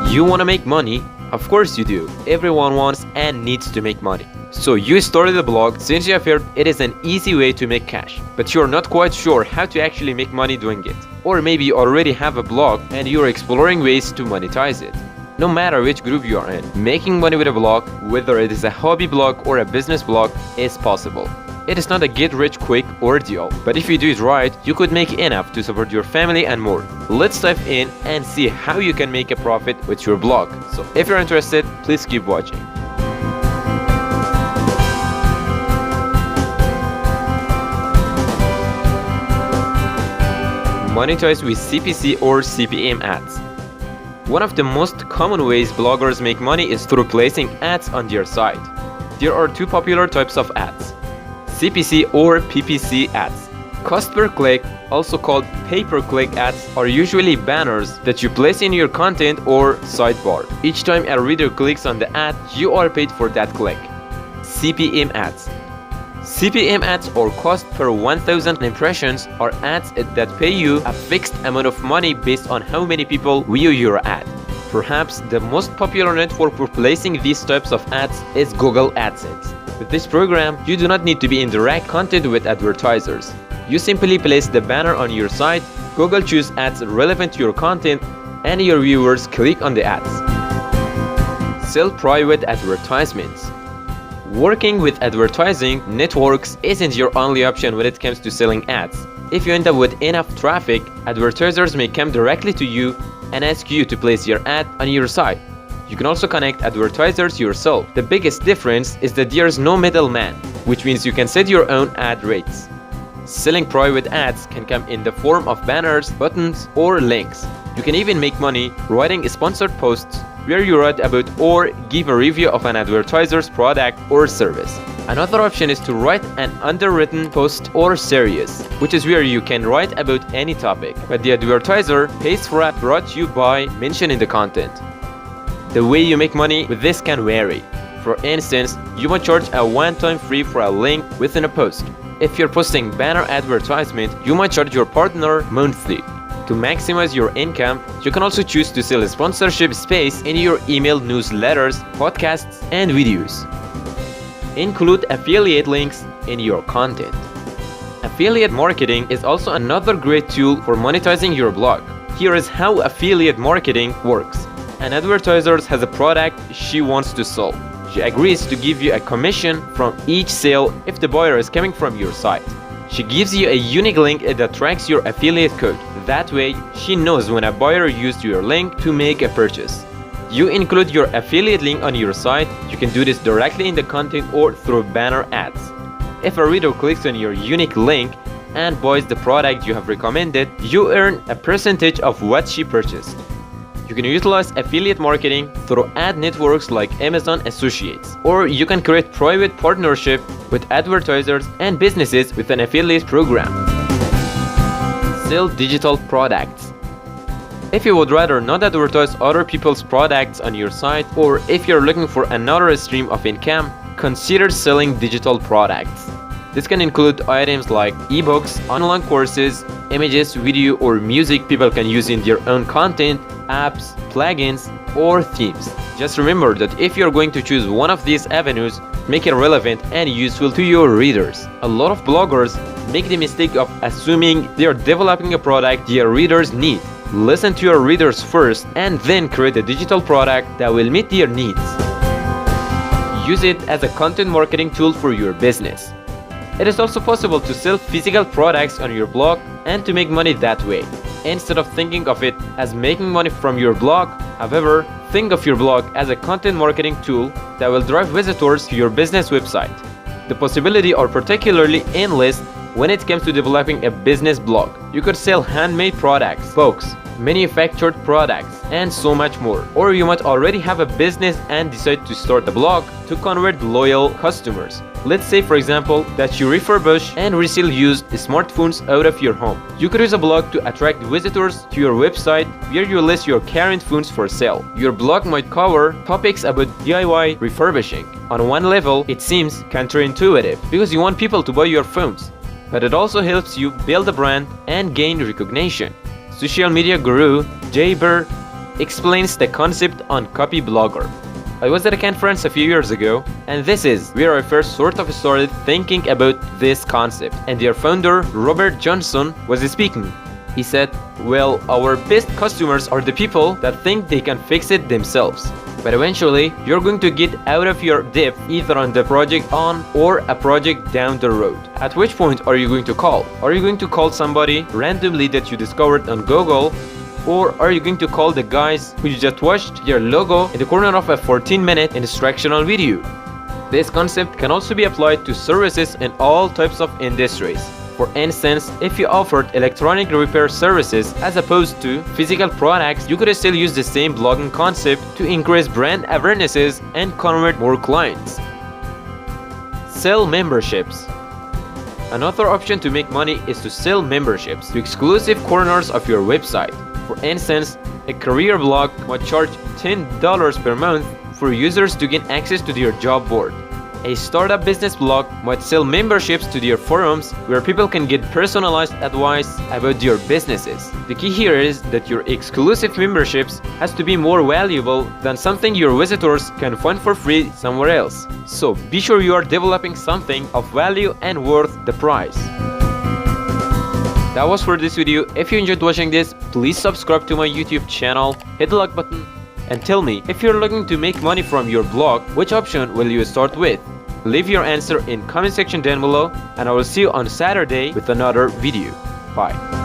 You want to make money? Of course you do. Everyone wants and needs to make money. So you started a blog since you have heard it is an easy way to make cash, but you're not quite sure how to actually make money doing it. Or maybe you already have a blog and you're exploring ways to monetize it. No matter which group you are in, making money with a blog, whether it is a hobby blog or a business blog, is possible. It is not a get-rich-quick ordeal, but if you do it right, you could make enough to support your family and more. Let's dive in and see how you can make a profit with your blog. So if you're interested, please keep watching. Monetize with CPC or CPM ads. One of the most common ways bloggers make money is through placing ads on their site. There are two popular types of ads: CPC or PPC ads. Cost per click, also called pay-per-click ads, are usually banners that you place in your content or sidebar. Each time a reader clicks on the ad, you are paid for that click. CPM ads. CPM ads, or cost per 1000 impressions, are ads that pay you a fixed amount of money based on how many people view your ad. Perhaps the most popular network for placing these types of ads is Google AdSense. With this program, you do not need to be in direct contact with advertisers. You simply place the banner on your site, Google chooses ads relevant to your content, and your viewers click on the ads. Sell private advertisements. Working with advertising networks isn't your only option when it comes to selling ads. If you end up with enough traffic, advertisers may come directly to you and ask you to place your ad on your site. You can also connect advertisers yourself. The biggest difference is that there's no middleman, which means you can set your own ad rates. Selling private ads can come in the form of banners, buttons, or links. You can even make money writing sponsored posts where you write about or give a review of an advertiser's product or service. Another option is to write an underwritten post or series, which is where you can write about any topic, but the advertiser pays for a brought you by mention in the content. The way you make money with this can vary. For instance, you might charge a one-time fee for a link within a post. If you're posting banner advertisement, you might charge your partner monthly. To maximize your income, you can also choose to sell sponsorship space in your email newsletters, podcasts, and videos. Include affiliate links in your content. Affiliate marketing is also another great tool for monetizing your blog. Here is how affiliate marketing works. An advertiser has a product she wants to sell. She agrees to give you a commission from each sale if the buyer is coming from your site. She gives you a unique link that tracks your affiliate code. That way, she knows when a buyer used your link to make a purchase. You include your affiliate link on your site. You can do this directly in the content or through banner ads. If a reader clicks on your unique link and buys the product you have recommended, you earn a percentage of what she purchased. You can utilize affiliate marketing through ad networks like Amazon Associates, or you can create private partnership with advertisers and businesses with an affiliate program. Sell digital products. If you would rather not advertise other people's products on your site, or if you're looking for another stream of income, consider selling digital products. This can include items like ebooks, online courses, images, video, or music people can use in their own content, apps, plugins, or themes. Just remember that if you're going to choose one of these avenues, make it relevant and useful to your readers. A lot of bloggers make the mistake of assuming they are developing a product their readers need. Listen to your readers first and then create a digital product that will meet their needs. Use it as a content marketing tool for your business. It is also possible to sell physical products on your blog and to make money that way. Instead of thinking of it as making money from your blog, however, think of your blog as a content marketing tool that will drive visitors to your business website. The possibilities are particularly endless when it comes to developing a business blog. You could sell handmade products, books, manufactured products, and so much more. Or you might already have a business and decide to start a blog to convert loyal customers. Let's say, for example, that you refurbish and resell used smartphones out of your home. You could use a blog to attract visitors to your website where you list your current phones for sale. Your blog might cover topics about DIY refurbishing. On one level, it seems counterintuitive because you want people to buy your phones, but it also helps you build a brand and gain recognition. Social media guru Jay Burr explains the concept on Copy Blogger. I was at a conference a few years ago, and this is where I first sort of started thinking about this concept, and their founder, Robert Johnson, was speaking. He said, well, our best customers are the people that think they can fix it themselves. But eventually, you're going to get out of your depth either on the project on or a project down the road. At which point are you going to call? Are you going to call somebody randomly that you discovered on Google? Or are you going to call the guys who you just watched their logo in the corner of a 14-minute instructional video? This concept can also be applied to services in all types of industries. For instance, if you offered electronic repair services as opposed to physical products, you could still use the same blogging concept to increase brand awarenesses and convert more clients. Sell memberships. Another option to make money is to sell memberships to exclusive corners of your website. For instance, a career blog might charge $10 per month for users to gain access to their job board. A startup business blog might sell memberships to their forums where people can get personalized advice about their businesses. The key here is that your exclusive memberships has to be more valuable than something your visitors can find for free somewhere else. So be sure you are developing something of value and worth the price. That was for this video. If you enjoyed watching this, please subscribe to my YouTube channel, hit the like button, and tell me, if you're looking to make money from your blog, which option will you start with? Leave your answer in comment section down below, and I will see you on Saturday with another video. Bye.